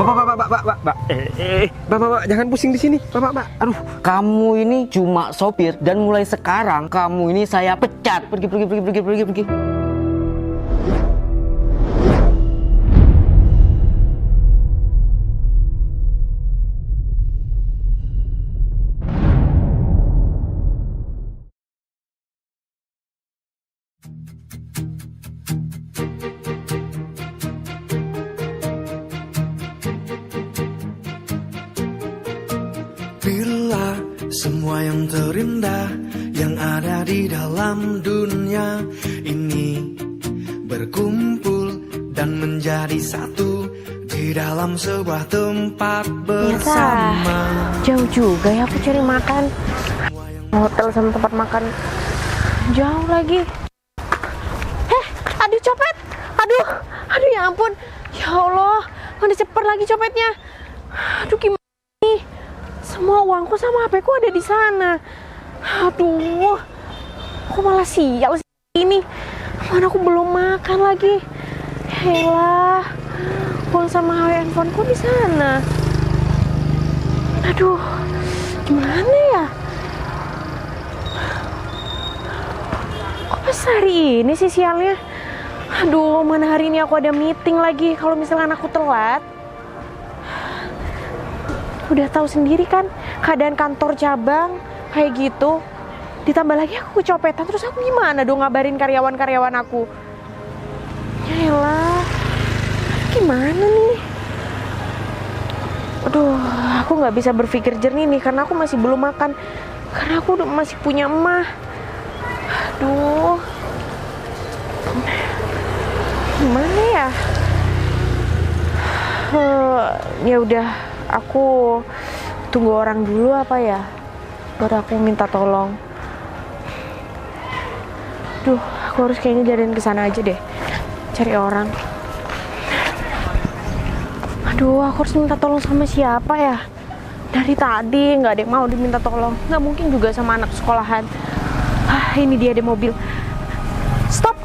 Bapak, Bapak, jangan pusing di sini, Bapak. Aduh, Kamu ini cuma sopir dan mulai sekarang kamu ini saya pecat. Pergi. Bila semua yang terindah yang ada di dalam dunia ini berkumpul dan menjadi satu di dalam sebuah tempat bersama. Jauh juga ya aku cari makan. Hotel sama tempat makan jauh lagi. Aduh copet. Aduh ya ampun. Ya Allah, mana cepet lagi copetnya. Aduh gimana nih? Semua uangku sama HP ku ada di sana. Aduh, kok malah sial sih ini. Mana aku belum makan lagi. Yaelah, uang sama handphone ku di sana. Aduh, gimana ya? Kok pas hari ini sih sialnya? Aduh, mana hari ini aku ada meeting lagi. Kalau misalkan aku telat, udah tahu sendiri kan keadaan kantor cabang kayak gitu, ditambah lagi aku kecopetan, terus aku gimana dong ngabarin karyawan-karyawan aku? Yaelah, gimana nih? Aduh, aku nggak bisa berpikir jernih nih karena aku masih belum makan, karena aku masih punya emah. Aduh, gimana ya? Ya udah, aku tunggu orang dulu apa ya, baru aku minta tolong. Duh, aku harus kayaknya jadiin kesana aja deh, cari orang. Aduh, aku harus minta tolong sama siapa ya? Dari tadi nggak ada yang mau diminta tolong. Nggak mungkin juga sama anak sekolahan. Ini dia ada mobil. Stop,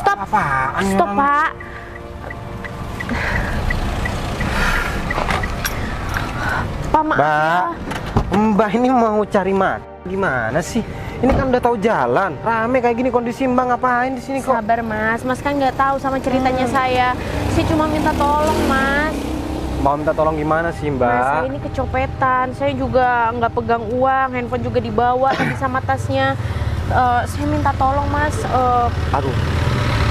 apaan? stop Pak. Pak, maaf. Mbak ini mau cari makan. Gimana sih? Ini kan udah tahu jalan. Rame kayak gini kondisi Mbak, ngapain di sini kok? Sabar Mas kan nggak tahu sama ceritanya saya. Saya cuma minta tolong Mas. Mau minta tolong gimana sih Mbak? Mas, saya ini kecopetan. Saya juga nggak pegang uang, handphone juga dibawa tadi sama tasnya. Saya minta tolong Mas. Aduh.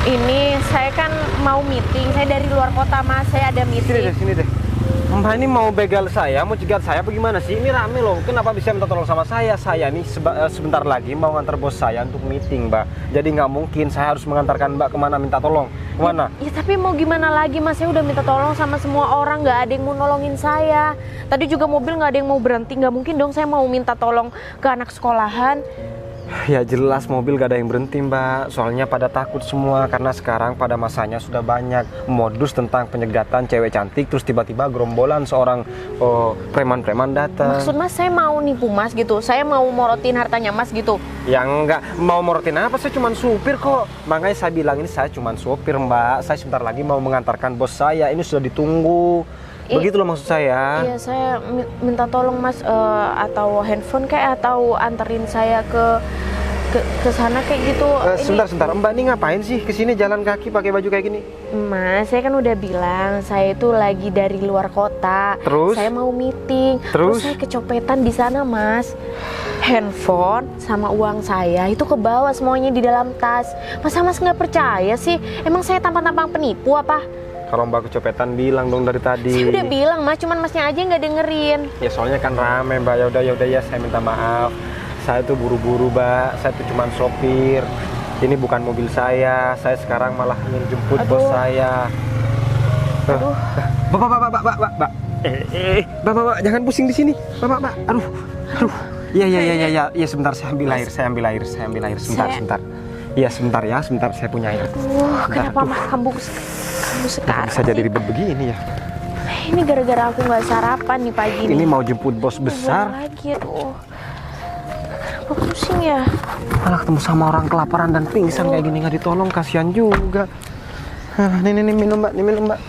Ini saya kan mau meeting. Saya dari luar kota Mas. Saya ada meeting. Sini deh. Mbak ini mau begal saya, mau cegat saya apa gimana sih? Ini rame loh, kenapa bisa minta tolong sama saya? Saya nih sebentar lagi mau ngantar bos saya untuk meeting Mbak. Jadi nggak mungkin saya harus mengantarkan Mbak kemana minta tolong. Kemana? Ya tapi mau gimana lagi Mas, saya udah minta tolong sama semua orang, nggak ada yang mau nolongin saya. Tadi juga mobil nggak ada yang mau berhenti, nggak mungkin dong saya mau minta tolong ke anak sekolahan. Ya jelas mobil gak ada yang berhenti Mbak. Soalnya pada takut semua karena sekarang pada masanya sudah banyak modus tentang penyegatan cewek cantik. Terus tiba-tiba gerombolan seorang preman-preman datang. Maksud Mas saya mau nipu Mas gitu? Saya mau morotin hartanya Mas gitu? Ya enggak, mau morotin apa? Saya cuma supir kok. Makanya saya bilang ini saya cuma supir Mbak. Saya sebentar lagi mau mengantarkan bos saya. Ini sudah ditunggu. Begitu loh maksud saya. Iya, saya minta tolong Mas, atau handphone kayak, atau anterin saya ke sana kayak gitu. Sebentar, Mbak ini ngapain sih kesini jalan kaki pakai baju kayak gini? Mas, saya kan udah bilang saya itu lagi dari luar kota. Terus? Saya mau meeting. Terus saya kecopetan di sana Mas. Handphone sama uang saya itu kebawa semuanya di dalam tas. Masa Mas nggak percaya sih? Emang saya tampang-tampang penipu apa? Kalau Mbak kecopetan bilang dong dari tadi. Saya udah bilang Mas, cuman Masnya aja nggak dengerin. Ya soalnya kan rame Mbak. Ya udah ya, saya minta maaf. Saya tuh buru-buru Mbak. Saya tuh cuman sopir. Ini bukan mobil saya. Saya sekarang malah ingin jemput bos saya. Aduh. Bapak, jangan pusing di sini. Bapak. Aduh. Iya, sebentar saya ambil air. Sebentar. Iya, sebentar saya punya air. Kenapa Mas kamu sekarang bisa jadi ribet begini ya? Ini gara-gara aku nggak sarapan nih pagi ini mau jemput bos besar lagi. Aduh, kenapa pusing ya? malah ketemu sama orang kelaparan dan pingsan kayak gini, nggak ditolong, kasihan juga. Nih minum Mbak.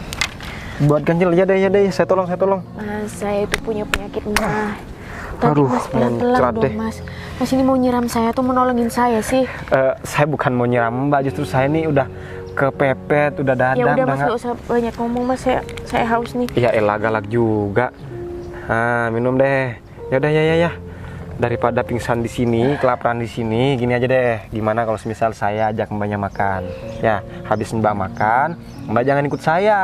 buat ganjil. Ya deh, saya tolong. Mas, saya itu punya penyakit mah. Tapi Aduh, Mas pelan-pelan muncrat dong deh. Mas. Mas ini mau nyiram saya tuh mau nolongin saya sih. Saya bukan mau nyiram Mbak, justru saya ini udah kepepet, udah dadam. Ya udah Mas, nggak- gak usah banyak ngomong Mas, saya haus nih. Ya elah, galak juga. Minum deh. Ya udah, ya. Daripada pingsan di sini, kelaparan di sini, gini aja deh. Gimana kalau semisal saya ajak Mbaknya makan? Ya, habis Mbak makan, Mbak jangan ikut saya.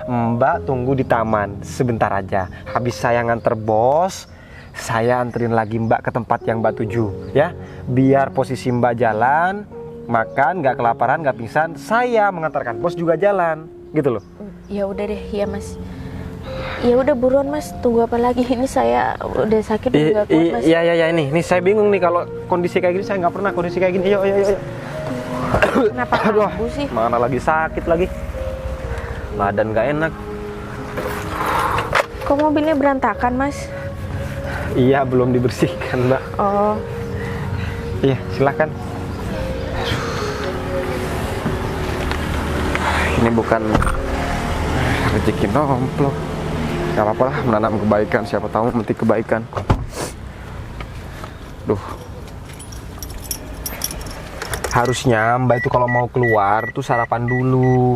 Mbak tunggu di taman sebentar aja. Habis saya nganter bos, saya anterin lagi Mbak ke tempat yang Mbak tuju, ya. Biar posisi Mbak jalan, makan, nggak kelaparan, nggak pingsan, saya mengantarkan bos juga jalan, gitu loh. Ya udah deh, ya Mas. Ya udah buruan Mas, tunggu apa lagi? Ini saya udah sakit udah gak kuat Mas. Iya, ini saya bingung nih kalau kondisi kayak gini, saya nggak pernah kondisi kayak gini. Yuk. Kenapa Aduh, kambuh sih? mana lagi sakit lagi, badan nggak enak. Kok mobilnya berantakan Mas? Iya, belum dibersihkan Mbak. Oh, Iya, silakan. Ini bukan rezeki nomplok. Gak apa-apa lah, menanam kebaikan, siapa tahu memetik kebaikan. Duh. Harusnya Mbak itu kalau mau keluar tuh sarapan dulu.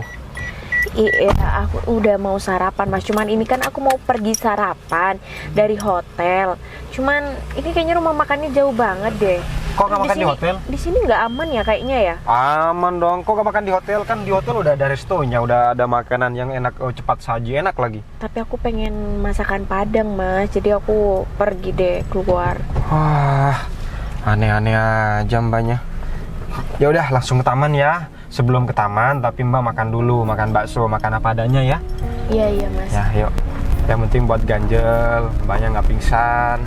iya aku udah mau sarapan Mas. Cuman ini kan aku mau pergi sarapan dari hotel. Cuman ini kayaknya rumah makannya jauh banget deh. Kok nggak makan di sini- hotel? Di sini nggak aman ya kayaknya ya. Aman dong, kok gak makan di hotel? Kan di hotel udah ada restonya, udah ada makanan yang enak, cepat saji, enak lagi. Tapi aku pengen masakan Padang Mas. Jadi aku pergi deh keluar. Wah, aneh-aneh aja Mbaknya. Ya udah, langsung ke taman ya. Sebelum ke taman, tapi Mbak makan dulu, makan bakso, makan apa adanya ya. Iya Mas. Ya, yuk. Yang penting buat ganjel, Mbaknya nggak pingsan.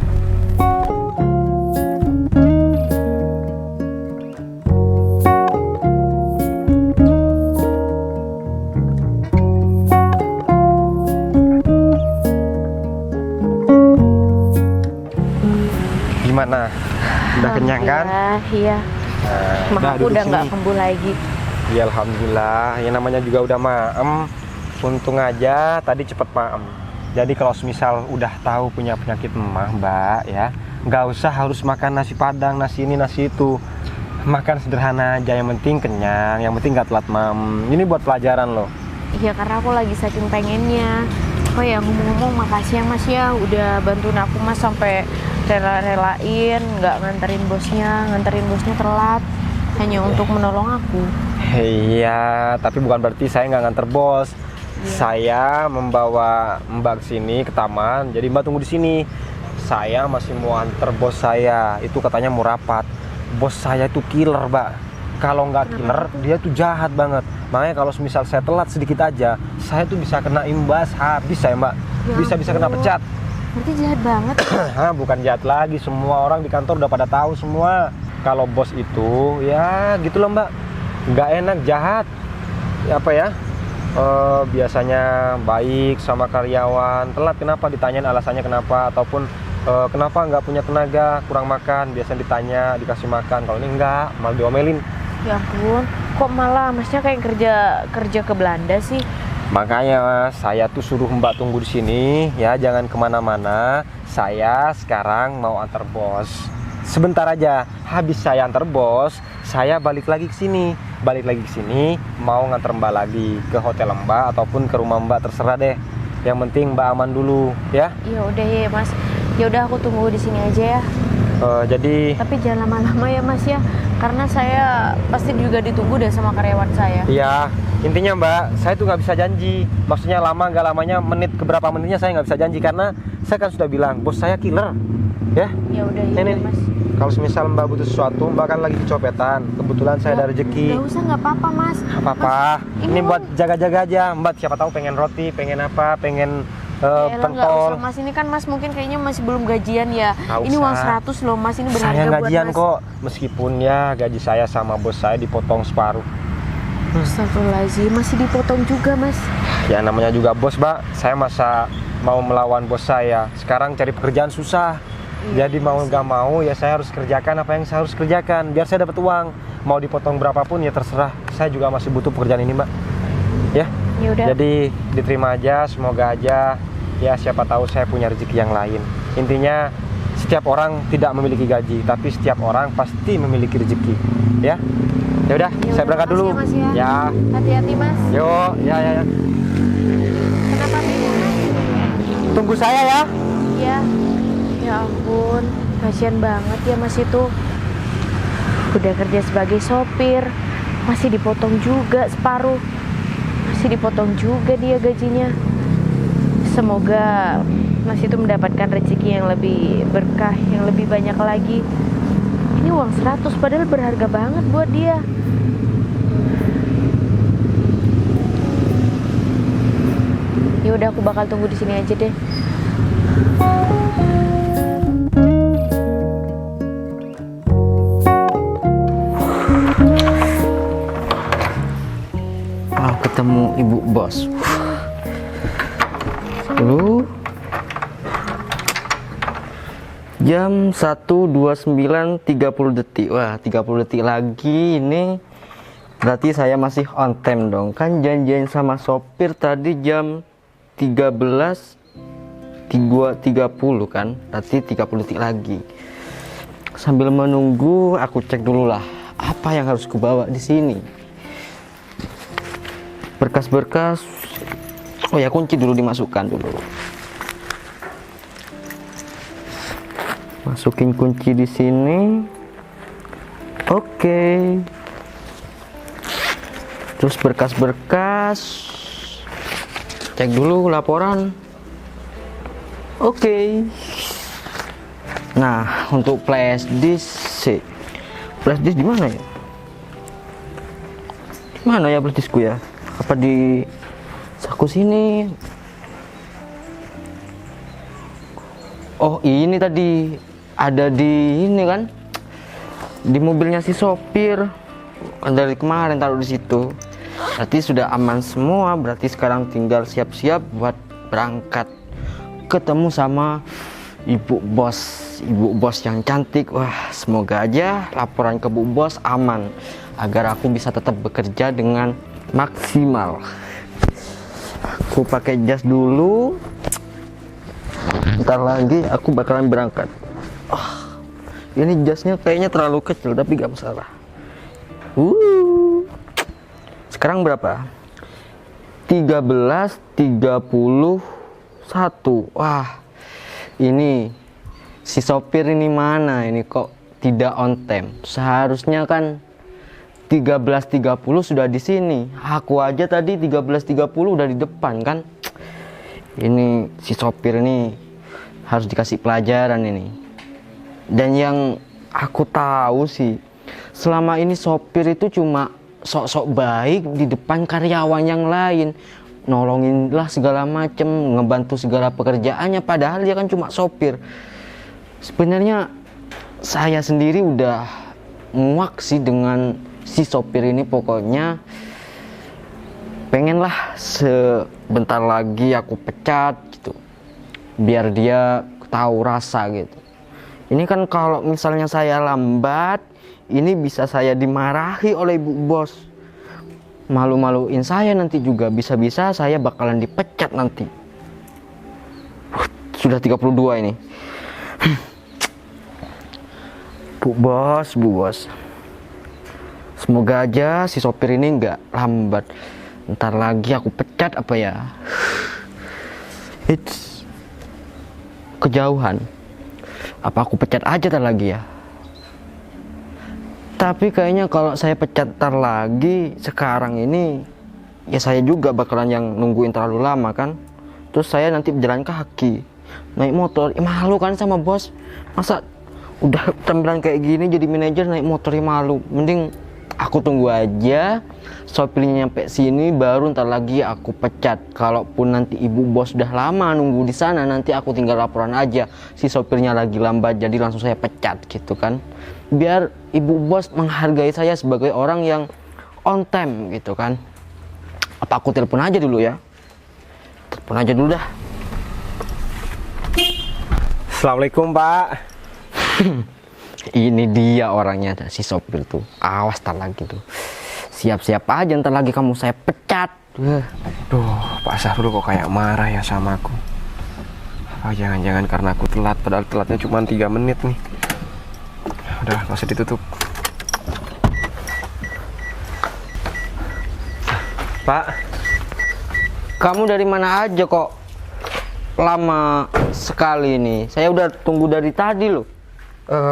Gimana? Udah kenyang kan? Iya. Udah, Mah aku duduk udah nggak sini. kambuh lagi. Ya alhamdulillah, ya namanya juga udah maem. Untung aja tadi cepet maem. Jadi kalau semisal udah tahu punya penyakit emah Mbak ya, nggak usah harus makan nasi padang, nasi ini, nasi itu. Makan sederhana aja, yang penting kenyang, yang penting nggak telat maem. Ini buat pelajaran loh. Iya karena aku lagi saking pengennya. Oh ya ngomong-ngomong makasih ya Mas ya udah bantuin aku Mas sampai rela-relain nggak nganterin bosnya telat hanya untuk menolong aku. Iya, tapi bukan berarti saya nggak nganter bos. Saya membawa Mbak ke sini ke taman, jadi Mbak tunggu di sini. Saya masih mau anter bos saya, itu katanya mau rapat. Bos saya itu killer, Mbak. Kalau nggak killer, dia tuh jahat banget. Makanya kalau misal saya telat sedikit aja, saya tuh bisa kena imbas habis saya, Mbak. Ya Bisa kena ampun. pecat. Berarti jahat banget. Hah, bukan jahat lagi, semua orang di kantor udah pada tahu semua. Kalau bos itu, ya gitu loh Mbak, nggak enak, jahat. Ya, apa ya? Biasanya baik sama karyawan, telat kenapa ditanyain alasannya kenapa, ataupun kenapa nggak punya tenaga, kurang makan, biasanya ditanya, dikasih makan. Kalau ini enggak, malah diomelin. Ya ampun, kok malah Masnya kayak kerja ke Belanda sih? Makanya saya tuh suruh Mbak tunggu di sini ya, jangan kemana-mana. Saya sekarang mau antar bos. Sebentar aja, habis saya antar bos, saya balik lagi ke sini. Mau nganter Mbak lagi ke hotel Mbak ataupun ke rumah Mbak, terserah deh. Yang penting Mbak aman dulu ya. Ya udah ya Mas. Ya udah aku tunggu di sini aja ya. Jadi Tapi jangan lama-lama ya Mas ya. Karena saya pasti juga ditunggu deh sama karyawan saya. ya intinya Mbak, saya tuh nggak bisa janji. Maksudnya lama nggak lamanya, menit keberapa menitnya saya nggak bisa janji karena saya kan sudah bilang bos saya killer. Ya. Ya udah ya Ini Mas. kalau semisal Mbak butuh sesuatu, Mbak kan lagi kecopetan. Kebetulan saya ada rezeki. Gak usah, nggak apa-apa Mas. Apa-apa. Mas, Ini buat jaga-jaga aja. Mbak siapa tahu pengen roti, pengen apa, pengen Yaelah, nggak pentol. usah Mas, ini kan Mas mungkin kayaknya masih belum gajian ya. Nggak Ini uang usah. 100 loh Mas, ini berharga Saya buat gajian Mas. kok. Meskipun ya gaji saya sama bos saya dipotong separuh. Astagfirullahaladzim, masih dipotong juga Mas. Ya namanya juga bos, Mbak. Saya masa mau melawan bos saya. Sekarang cari pekerjaan susah. Jadi mau nggak mau ya saya harus kerjakan apa yang saya harus kerjakan biar saya dapat uang. Mau dipotong berapapun ya terserah. Saya juga masih butuh pekerjaan ini, Mbak. Ya. Ya udah. Jadi diterima aja, semoga aja ya siapa tahu saya punya rezeki yang lain. Intinya setiap orang tidak memiliki gaji, tapi setiap orang pasti memiliki rezeki. Ya. Ya udah, Ya saya udah, berangkat makasih dulu. ya, Mas, ya. Ya. Hati-hati Mas. Yo, ya. Kenapa bingung Mas? Tunggu saya ya. Iya. Ya ampun, kasihan banget ya Mas itu. Udah kerja sebagai sopir, masih dipotong juga separuh. Masih dipotong juga dia gajinya. Semoga Mas itu mendapatkan rezeki yang lebih berkah, yang lebih banyak lagi. Ini uang 100 padahal berharga banget buat dia. Ya udah, aku bakal tunggu di sini aja deh. Oh, ketemu ibu bos. Lu jam 1:29:30 detik. Wah, 30 detik lagi ini berarti saya masih on time dong. Kan janjian sama sopir tadi jam 13:30 kan. Berarti 30 detik lagi. Sambil menunggu aku cek dulu lah apa yang harus kubawa di sini. Berkas-berkas. Oh ya, kunci dulu dimasukkan dulu. Masukin kunci di sini. Oke. Terus berkas-berkas. Cek dulu laporan. Oke. Nah, untuk flash disk. Flash disk di mana ya? Di mana ya flash diskku ya? Apa di saku sini? Oh, ini tadi ada di ini kan, di mobilnya si sopir. Kan dari kemarin taruh di situ. Berarti sudah aman semua. Berarti sekarang tinggal siap-siap buat berangkat ketemu sama ibu bos yang cantik. Wah, semoga aja laporan ke bu bos aman agar aku bisa tetap bekerja dengan maksimal. Aku pakai jas dulu. Ntar lagi aku bakalan berangkat. Ini jasnya kayaknya terlalu kecil, tapi gak masalah. Sekarang berapa? 13:31. Wah, ini si sopir ini mana? Ini kok tidak on time? Seharusnya kan 13:30 sudah di sini. Aku aja tadi 13:30 udah di depan kan. Ini si sopir ini harus dikasih pelajaran ini. Dan yang aku tahu sih, selama ini sopir itu cuma sok-sok baik di depan karyawan yang lain. Nolongin lah segala macem, ngebantu segala pekerjaannya, padahal dia kan cuma sopir. Sebenarnya saya sendiri udah muak sih dengan si sopir ini. Pokoknya pengenlah sebentar lagi aku pecat gitu, biar dia tahu rasa gitu. Ini kan kalau misalnya saya lambat, ini bisa saya dimarahi oleh ibu bos, malu-maluin saya nanti juga, bisa-bisa saya bakalan dipecat nanti. Sudah 32 ini. Bu bos, semoga aja si sopir ini nggak lambat. Ntar lagi aku pecat apa ya? It's kejauhan. Apa aku pecat aja ntar lagi ya? Tapi kayaknya kalau saya pecat ntar lagi sekarang ini, ya saya juga bakalan yang nungguin terlalu lama kan. Terus saya nanti berjalan kaki, naik motor, malu kan sama bos. Masa udah tampilan kayak gini jadi manajer naik motor, malu. Mending aku tunggu aja sopirnya nyampe sini, baru ntar lagi aku pecat. Kalaupun nanti ibu bos udah lama nunggu di sana, nanti aku tinggal laporan aja si sopirnya lagi lambat, jadi langsung saya pecat gitu kan. Biar ibu bos menghargai saya sebagai orang yang on time gitu kan. Apa aku telepon aja dulu ya? Telepon aja dulu dah. Assalamualaikum Pak. Ini dia orangnya, si sopir tuh. Awas ntar lagi tuh. Siap-siap aja ntar lagi kamu saya pecat. Duh, Pak Sahrul kok kayak marah ya sama aku. Apa jangan-jangan karena aku telat, padahal telatnya cuma 3 menit nih. Udah, nggak usah ditutup. Pak, Kamu dari mana aja kok lama sekali nih? Saya udah tunggu dari tadi loh.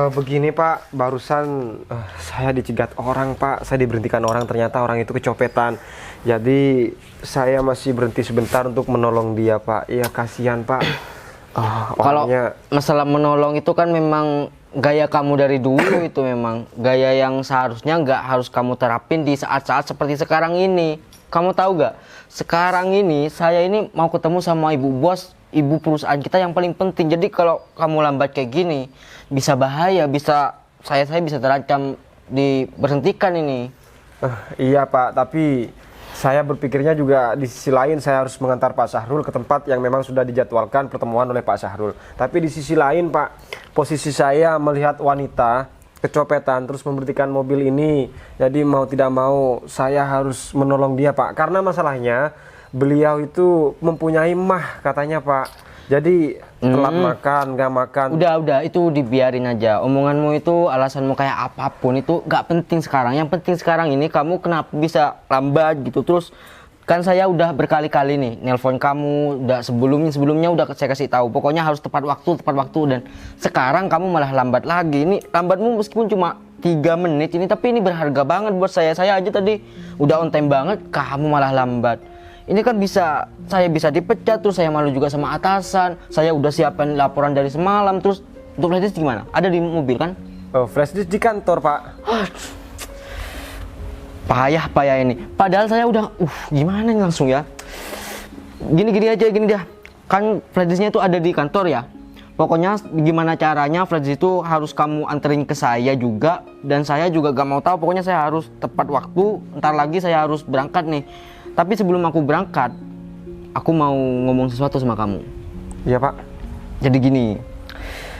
begini Pak, barusan saya dicegat orang Pak. Saya diberhentikan orang, ternyata orang itu kecopetan. Jadi saya masih berhenti sebentar untuk menolong dia Pak. Iya kasihan Pak. Kalau Orangnya masalah menolong itu kan memang gaya kamu dari dulu itu memang gaya yang seharusnya nggak harus kamu terapin di saat-saat seperti sekarang ini. Kamu tahu gak? Sekarang ini saya ini mau ketemu sama ibu bos, ibu perusahaan kita yang paling penting. Jadi kalau kamu lambat kayak gini bisa bahaya, bisa saya bisa terancam diberhentikan ini. iya Pak, tapi saya berpikirnya juga di sisi lain saya harus mengantar Pak Sahrul ke tempat yang memang sudah dijadwalkan pertemuan oleh Pak Sahrul. Tapi di sisi lain Pak, posisi saya melihat wanita kecopetan terus memberhentikan mobil ini, jadi mau tidak mau saya harus menolong dia Pak. Karena masalahnya beliau itu mempunyai mah katanya Pak. Jadi telat makan, nggak makan. Udah itu dibiarin aja. Omonganmu itu, alasanmu kayak apapun itu nggak penting sekarang. Yang penting sekarang ini kamu kenapa bisa lambat gitu. Terus kan saya udah berkali-kali nih nelpon kamu, udah sebelumnya udah saya kasih tahu. Pokoknya harus tepat waktu dan sekarang kamu malah lambat lagi. Ini lambatmu meskipun cuma 3 menit ini, tapi ini berharga banget buat saya. Saya aja tadi udah on time banget, kamu malah lambat. Ini kan saya bisa dipecat, terus saya malu juga sama atasan. Saya udah siapin laporan dari semalam. Terus untuk flash disk gimana? Ada di mobil kan? Flash disk di kantor Pak. Payah ini. Padahal saya udah gimana nih langsung ya. Gini aja kan flash disknya itu ada di kantor ya. Pokoknya gimana caranya flash disk itu harus kamu anterin ke saya juga. Dan saya juga gak mau tahu, pokoknya saya harus tepat waktu. Ntar lagi saya harus berangkat nih. Tapi sebelum aku berangkat, aku mau ngomong sesuatu sama kamu. Iya Pak. Jadi gini,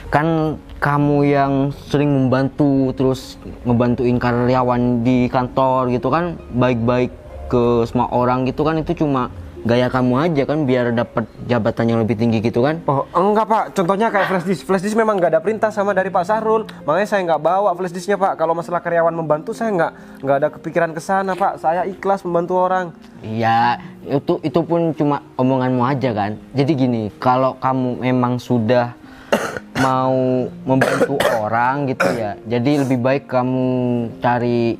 kan kamu yang sering membantu, terus ngebantuin karyawan di kantor gitu kan, baik-baik ke semua orang gitu kan, itu cuma gaya kamu aja kan, biar dapat jabatan yang lebih tinggi gitu kan. Oh enggak Pak, contohnya kayak flash disk memang nggak ada perintah sama dari Pak Sahrul, makanya saya nggak bawa flash disknya Pak. Kalau masalah karyawan membantu saya nggak ada kepikiran ke sana Pak, saya ikhlas membantu orang. Iya, itu pun cuma omonganmu aja kan. Jadi gini, kalau kamu memang sudah mau membantu orang gitu ya, jadi lebih baik kamu cari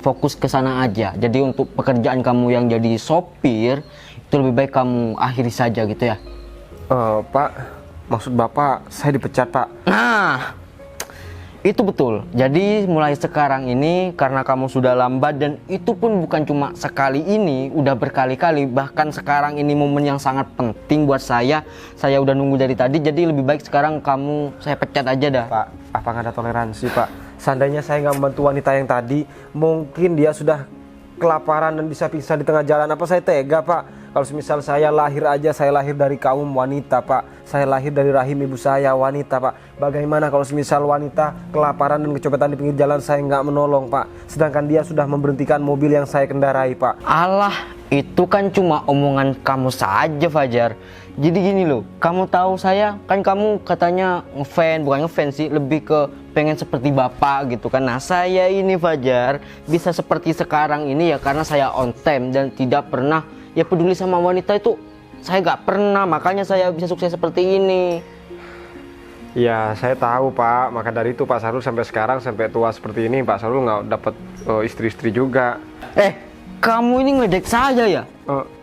fokus ke sana aja. Jadi untuk pekerjaan kamu yang jadi sopir itu lebih baik kamu akhiri saja gitu ya. Pak, maksud Bapak saya dipecat Pak? Nah, itu betul. Jadi mulai sekarang ini karena kamu sudah lambat, dan itu pun bukan cuma sekali ini, udah berkali-kali. Bahkan sekarang ini momen yang sangat penting buat saya. Saya udah nunggu dari tadi, jadi lebih baik sekarang saya pecat aja dah. Pak, apa nggak ada toleransi Pak? Seandainya saya nggak membantu wanita yang tadi, mungkin dia sudah kelaparan dan bisa pingsan di tengah jalan. Apa saya tega Pak? Kalau semisal saya lahir dari kaum wanita Pak, saya lahir dari rahim ibu saya wanita Pak. Bagaimana kalau semisal wanita kelaparan dan kecopetan di pinggir jalan, saya nggak menolong Pak, sedangkan dia sudah memberhentikan mobil yang saya kendarai Pak? Alah, itu kan cuma omongan kamu saja Fajar. Jadi gini loh, kamu tahu saya kan, kamu katanya bukan ngefans sih, lebih ke pengen seperti bapak gitu kan. Nah saya ini Fajar bisa seperti sekarang ini ya karena saya on time dan tidak pernah ya peduli sama wanita itu. Saya gak pernah, makanya saya bisa sukses seperti ini. Ya saya tahu Pak, maka dari itu Pak Sahrul sampai sekarang, sampai tua seperti ini, Pak Sahrul nggak dapat istri-istri juga. Kamu ini ngedek saya ya?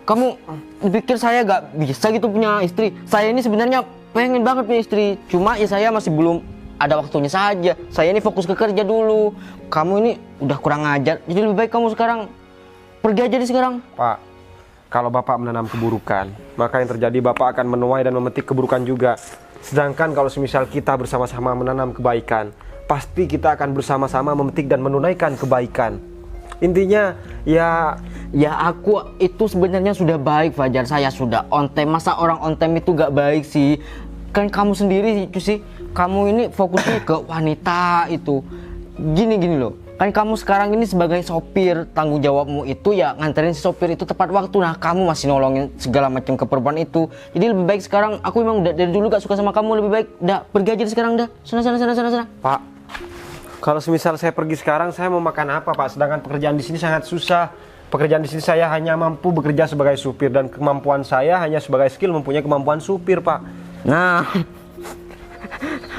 Kamu pikir saya gak bisa gitu punya istri? Saya ini sebenarnya pengen banget punya istri, cuma ya saya masih belum ada waktunya saja. Saya ini fokus ke kerja dulu. Kamu ini udah kurang ajar, jadi lebih baik kamu sekarang pergi aja sekarang. Pak, kalau Bapak menanam keburukan, maka yang terjadi Bapak akan menuai dan memetik keburukan juga. Sedangkan kalau semisal kita bersama-sama menanam kebaikan, pasti kita akan bersama-sama memetik dan menunaikan kebaikan. Intinya ya aku itu sebenarnya sudah baik Fajar, saya sudah on time. Masa orang on time itu gak baik sih? Kan kamu sendiri itu sih, kamu ini fokusnya ke wanita itu. gini loh. Kan kamu sekarang ini sebagai sopir, tanggung jawabmu itu ya nganterin si sopir itu tepat waktu. Nah, kamu masih nolongin segala macam keperluan itu. Jadi lebih baik sekarang, aku memang udah dari dulu gak suka sama kamu, lebih baik udah pergi aja sekarang dah. Sana. Pak, kalau semisal saya pergi sekarang, saya mau makan apa, Pak? Sedangkan pekerjaan di sini sangat susah. Pekerjaan di sini saya hanya mampu bekerja sebagai supir dan kemampuan saya hanya sebagai skill mempunyai kemampuan supir, Pak. Nah,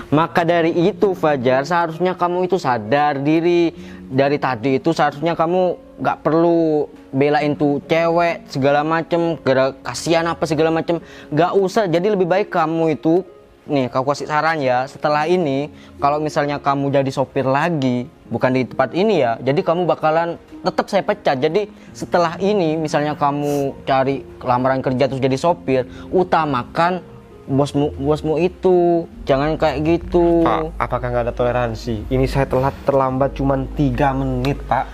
maka dari itu Fajar, seharusnya kamu itu sadar diri. Dari tadi itu seharusnya kamu gak perlu belain tuh cewek segala macem, gara kasihan apa segala macem. Gak usah, jadi lebih baik kamu itu, nih aku kasih saran ya, setelah ini kalau misalnya kamu jadi sopir lagi, bukan di tempat ini ya, jadi kamu bakalan tetap saya pecat. Jadi setelah ini misalnya kamu cari lamaran kerja terus jadi sopir, utamakan bosmu itu, jangan kayak gitu. Pak, apakah nggak ada toleransi? Ini saya terlambat cuma 3 menit, Pak.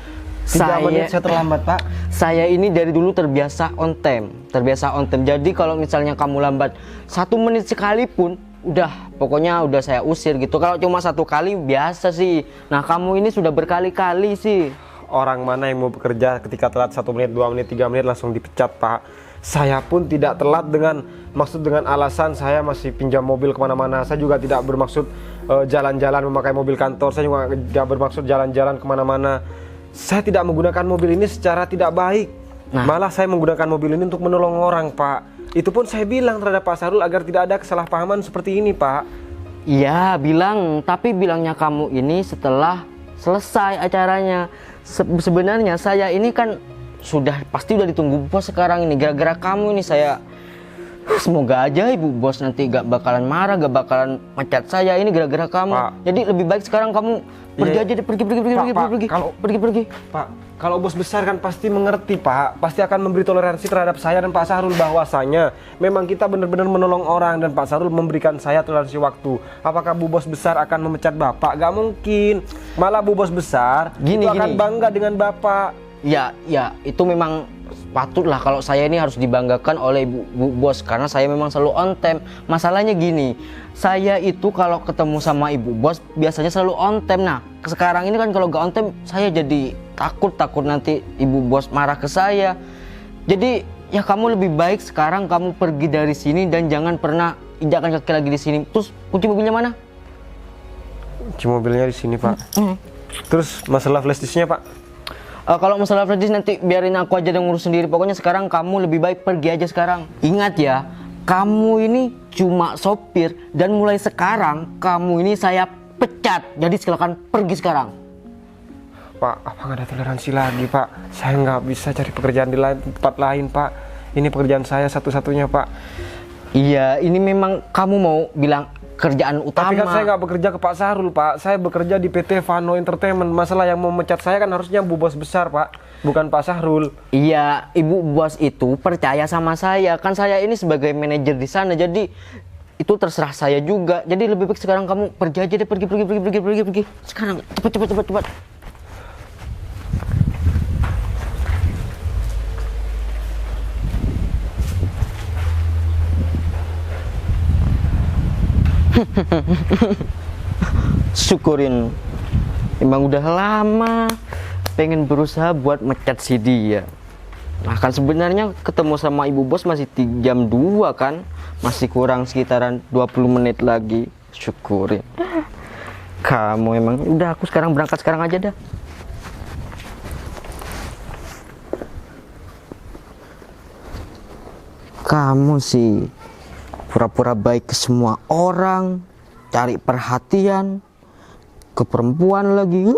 3 menit saya terlambat, Pak. Saya ini dari dulu terbiasa on time. Jadi kalau misalnya kamu lambat 1 menit sekalipun, pokoknya udah saya usir gitu. Kalau cuma 1 kali biasa sih. Nah, kamu ini sudah berkali-kali sih. Orang mana yang mau bekerja ketika telat 1 menit, 2 menit, 3 menit langsung dipecat, Pak. Saya pun tidak telat dengan alasan saya masih pinjam mobil kemana-mana. Saya juga tidak bermaksud jalan-jalan memakai mobil kantor. Saya juga tidak bermaksud jalan-jalan kemana-mana. Saya tidak menggunakan mobil ini secara tidak baik. Malah saya menggunakan mobil ini untuk menolong orang, Pak. Itu pun saya bilang terhadap Pak Sahrul agar tidak ada kesalahpahaman seperti ini, Pak. Iya, tapi bilangnya kamu ini setelah selesai acaranya. Sebenarnya saya ini kan pasti udah ditunggu bos sekarang ini. Gara-gara kamu ini saya, semoga aja ibu bos nanti gak bakalan marah, gak bakalan mecat saya. Ini gara-gara kamu, Pak. Jadi lebih baik sekarang kamu pergi aja deh, pergi. Pak, kalau bos besar kan pasti mengerti, Pak. Pasti akan memberi toleransi terhadap saya dan Pak Sahrul, bahwasanya memang kita benar-benar menolong orang dan Pak Sahrul memberikan saya toleransi waktu. Apakah Bu Bos besar akan memecat Bapak? Gak mungkin. Malah Bu Bos besar akan bangga dengan Bapak. Ya, itu memang patutlah kalau saya ini harus dibanggakan oleh Bu Bos, karena saya memang selalu on time. Masalahnya gini, saya itu kalau ketemu sama Ibu Bos biasanya selalu on time. Nah, sekarang ini kan kalau gak on time saya jadi takut nanti Ibu Bos marah ke saya. Jadi ya kamu lebih baik sekarang kamu pergi dari sini dan jangan pernah injakkan kaki lagi di sini. Terus kunci mobilnya mana? Kunci mobilnya di sini, Pak. Terus masalah flash disknya, Pak? Kalau masalah flash disk nanti biarin aku aja yang ngurus sendiri. Pokoknya sekarang kamu lebih baik pergi aja sekarang. Ingat ya, kamu ini cuma sopir dan mulai sekarang kamu ini saya pecat. Jadi silakan pergi sekarang. Pak, apa nggak ada toleransi lagi, Pak? Saya nggak bisa cari pekerjaan di tempat lain, Pak. Ini pekerjaan saya satu-satunya, Pak. Iya, ini memang kamu mau bilang kerjaan utama. Tapi kan saya nggak bekerja ke Pak Sahrul, Pak. Saya bekerja di PT Vano Entertainment. Masalah yang mau mecat saya kan harusnya Bu Bos besar, Pak, bukan Pak Sahrul. Iya, Ibu Bos itu percaya sama saya. Kan saya ini sebagai manajer di sana, jadi itu terserah saya juga. Jadi lebih baik sekarang kamu pergi aja deh, pergi. Sekarang cepat. Syukurin, emang udah lama pengen berusaha buat mecat si dia. Nah kan sebenarnya ketemu sama Ibu Bos masih jam 2 kan, masih kurang sekitaran 20 menit lagi. Syukurin. Kamu emang udah, aku sekarang berangkat sekarang aja dah. Kamu sih pura-pura baik ke semua orang, cari perhatian ke perempuan lagi.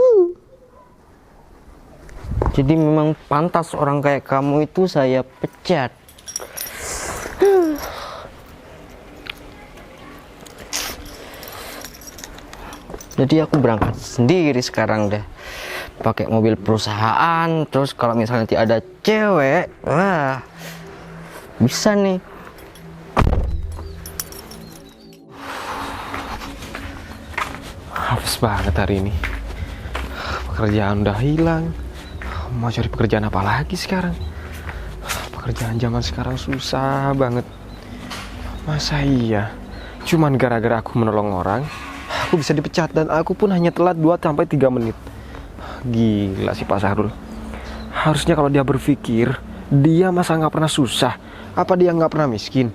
Jadi memang pantas orang kayak kamu itu saya pecat. Jadi aku berangkat sendiri sekarang deh, pakai mobil perusahaan. Terus kalau misalnya nanti ada cewek, wah bisa nih. Habis banget hari ini. Pekerjaan udah hilang. Mau cari pekerjaan apa lagi sekarang? Pekerjaan zaman sekarang susah banget. Masa iya? Cuman gara-gara aku menolong orang, aku bisa dipecat dan aku pun hanya telat 2-3 menit. Gila sih Pak Sahrul. Harusnya kalau dia berpikir, dia masa nggak pernah susah? Apa dia nggak pernah miskin?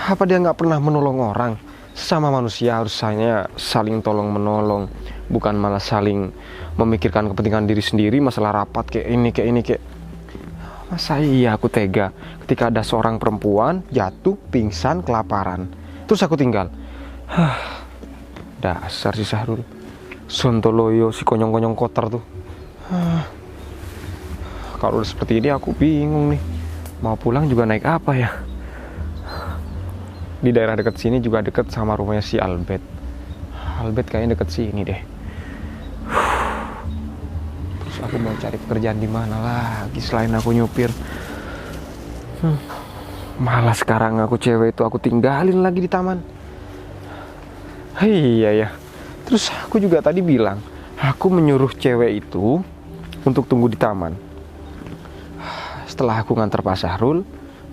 Apa dia nggak pernah menolong orang? Sesama manusia harusnya saling tolong menolong, bukan malah saling memikirkan kepentingan diri sendiri. Masalah rapat kayak ini kayak masa iya aku tega ketika ada seorang perempuan jatuh pingsan kelaparan terus aku tinggal. Dasar si Sahrul, sontoloyo, si konyong-konyong kotor tuh. Kalau udah seperti ini aku bingung nih, mau pulang juga naik apa ya. Di daerah dekat sini juga deket sama rumahnya si Albert. Albert kayaknya deket sini deh. Terus aku mau cari pekerjaan di mana lagi selain aku nyupir. Malah sekarang aku cewek itu aku tinggalin lagi di taman. Iya ya. Terus aku juga tadi bilang, aku menyuruh cewek itu untuk tunggu di taman. Setelah aku nganter Pak Sahrul,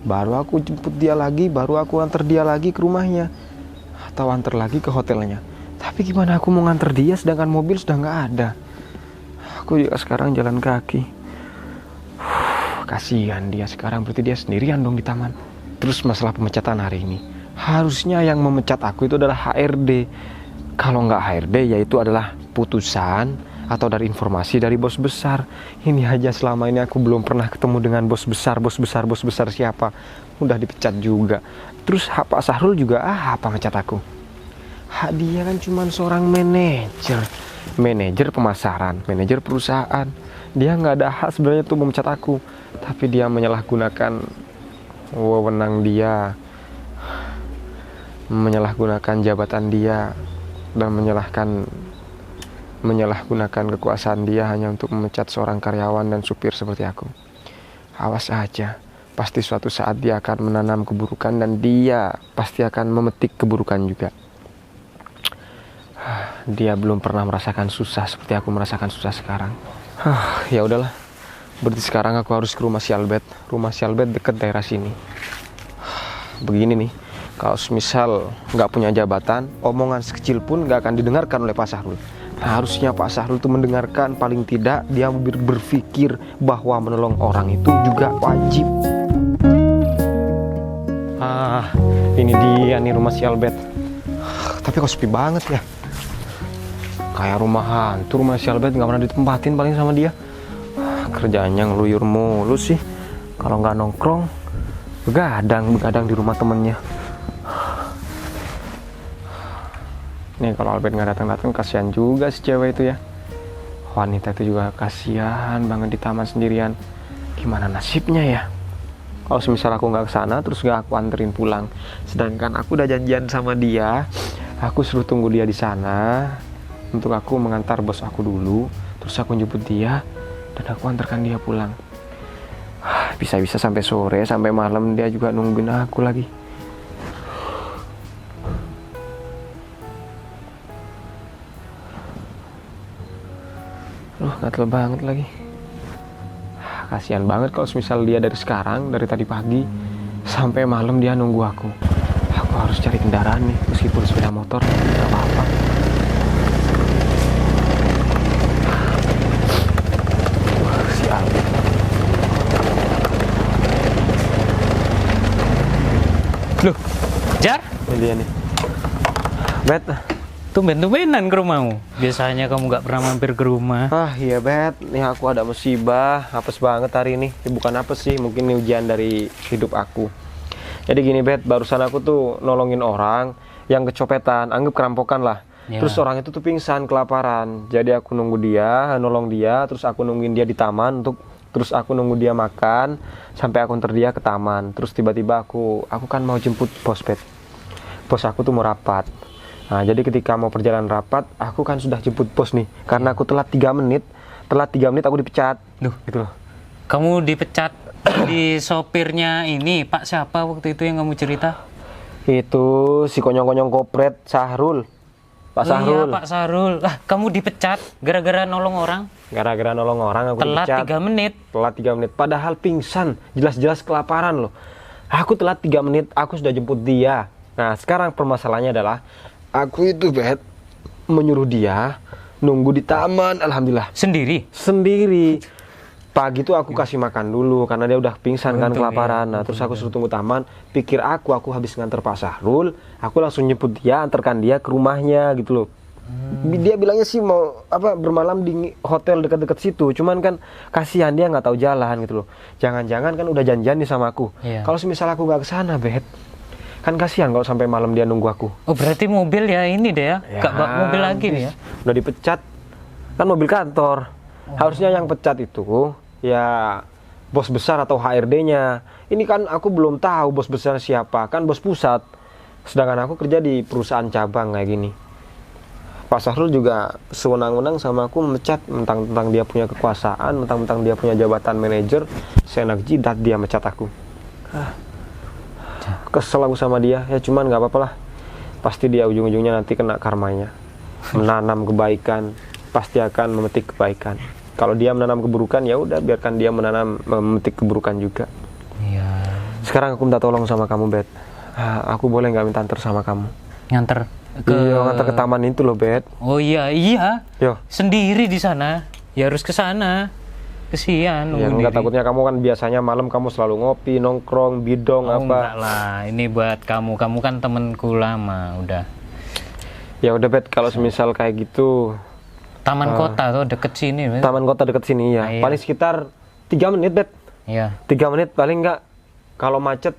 baru aku jemput dia lagi, baru aku antar dia lagi ke rumahnya atau antar lagi ke hotelnya. Tapi gimana aku mau nganter dia sedangkan mobil sudah nggak ada? Aku juga sekarang jalan kaki. Kasihan dia sekarang, berarti dia sendirian dong di taman. Terus masalah pemecatan hari ini, harusnya yang memecat aku itu adalah HRD. Kalau nggak HRD, yaitu adalah putusan atau dari informasi dari bos besar. Ini aja selama ini aku belum pernah ketemu dengan bos besar siapa. Udah dipecat juga. Terus Pak Sahrul juga apa ngecat aku? Dia kan cuma seorang manajer pemasaran, manajer perusahaan. Dia nggak ada hak sebenarnya tuh memecat aku, tapi dia menyalahgunakan wewenang dia, menyalahgunakan jabatan dia, dan menyalahgunakan kekuasaan dia hanya untuk memecat seorang karyawan dan supir seperti aku. Awas aja, pasti suatu saat dia akan menanam keburukan dan dia pasti akan memetik keburukan juga. Dia belum pernah merasakan susah seperti aku merasakan susah sekarang. Ya udahlah, berarti sekarang aku harus ke rumah si Albert. Rumah si Albert deket daerah sini. Begini nih, kalau misal nggak punya jabatan, omongan sekecil pun nggak akan didengarkan oleh Pak Sahrul. Harusnya Pak Sahrul itu mendengarkan, paling tidak dia berpikir bahwa menolong orang itu juga wajib. Ini dia nih rumah si Albert. Tapi kok sepi banget ya. Kayak rumah hantu, rumah si Albert nggak pernah ditempatin paling sama dia. Kerjanya ngeluyur mulu sih. Kalau nggak nongkrong, begadang di rumah temennya. Nih kalau Albert nggak datang kasihan juga si cewek itu ya. Wanita itu juga kasihan banget di taman sendirian. Gimana nasibnya ya? Kalau semisal aku nggak kesana terus nggak aku anterin pulang. Sedangkan aku udah janjian sama dia, aku suruh tunggu dia di sana untuk aku mengantar bos aku dulu. Terus aku jemput dia dan aku antarkan dia pulang. Bisa-bisa sampai sore, sampai malam dia juga nungguin aku lagi. Gatel banget lagi. Kasihan banget kalau misal dia dari sekarang, dari tadi pagi sampai malam dia nunggu aku. Aku harus cari kendaraan nih, meskipun sepeda motor nggak apa-apa. Si Albert. Loh, Jar? Ini dia nih. Bet. Tumben-tumbenan ke rumahmu. Biasanya kamu gak pernah mampir ke rumah. Iya Bet, nih aku ada musibah, apes banget hari ini. Bukan apes sih, mungkin ini ujian dari hidup aku. Jadi gini Bet, barusan aku tuh nolongin orang yang kecopetan, anggap kerampokan lah. Ya. Terus orang itu tuh pingsan, kelaparan. Jadi aku nunggu dia, nolong dia, terus aku nungguin dia di taman terus aku nunggu dia makan sampai aku ntar dia ke taman. Terus tiba-tiba aku kan mau jemput bos Bet. Bos aku tuh mau rapat. Nah, jadi ketika mau perjalanan rapat, aku kan sudah jemput bos nih. Karena aku telat 3 menit aku dipecat. Duh, gitu loh. kamu dipecat di sopirnya ini, Pak siapa waktu itu yang kamu cerita? Itu si konyong-konyong kopret, Sahrul. Pak Sahrul. Iya, Pak Sahrul. Lah, kamu dipecat gara-gara nolong orang? Gara-gara nolong orang aku Telat dipecat. 3 menit. Telat 3 menit. Padahal pingsan, jelas-jelas kelaparan loh. Aku telat 3 menit, aku sudah jemput dia. Nah, sekarang permasalahannya adalah aku itu Bet menyuruh dia nunggu di taman. Alhamdulillah Sendiri? sendiri. Pagi tuh aku kasih makan dulu karena dia udah pingsan kan, Untung kelaparan. Nah, terus aku suruh tunggu taman. Pikir aku habis nganter Pak Sahrul, aku langsung nyebut dia, antarkan dia ke rumahnya gitu loh. Dia bilangnya sih mau bermalam di hotel dekat-dekat situ. Cuman kan kasihan dia nggak tahu jalan gitu loh. Jangan-jangan kan udah janjian nih sama aku. Iya. Kalau semisal aku nggak kesana, Bet, kan kasihan kalau sampai malam dia nunggu aku. Oh berarti mobil ya ini deh ya? Gak bak mobil lagi nih ya? Udah dipecat. Kan mobil kantor. Harusnya yang pecat itu ya bos besar atau HRD-nya. Ini kan aku belum tahu bos besar siapa. Kan bos pusat. Sedangkan aku kerja di perusahaan cabang kayak gini. Pak Sahrul juga sewenang-wenang sama aku memecat, mentang-mentang dia punya kekuasaan, mentang-mentang dia punya jabatan manajer, seenak jidat dia mecat aku. Kesel aku sama dia, ya cuman nggak apa-apa lah. Pasti dia ujung-ujungnya nanti kena karmanya. Menanam kebaikan, pasti akan memetik kebaikan. Kalau dia menanam keburukan, ya udah biarkan dia memetik keburukan juga. Iya. Sekarang aku minta tolong sama kamu, Bet. Aku boleh nggak minta antar sama kamu? Nganter Iya, ngantar ke taman itu loh, Bet. Oh iya, iya. Yo. Sendiri di sana. Ya harus ke sana. Kesian Ya, nunggu enggak, diri. takutnya kamu kan biasanya malam kamu selalu ngopi, nongkrong, bidong Oh, apa. enggak lah. Ini buat kamu. Kamu kan temenku lama, udah. Ya udah, Bet, kalau semisal kayak gitu, Taman kota tuh deket sini. Bet. taman kota deket sini ya. Iya. Paling sekitar 3 menit, Bet. Iya. 3 menit paling enggak. Kalau macet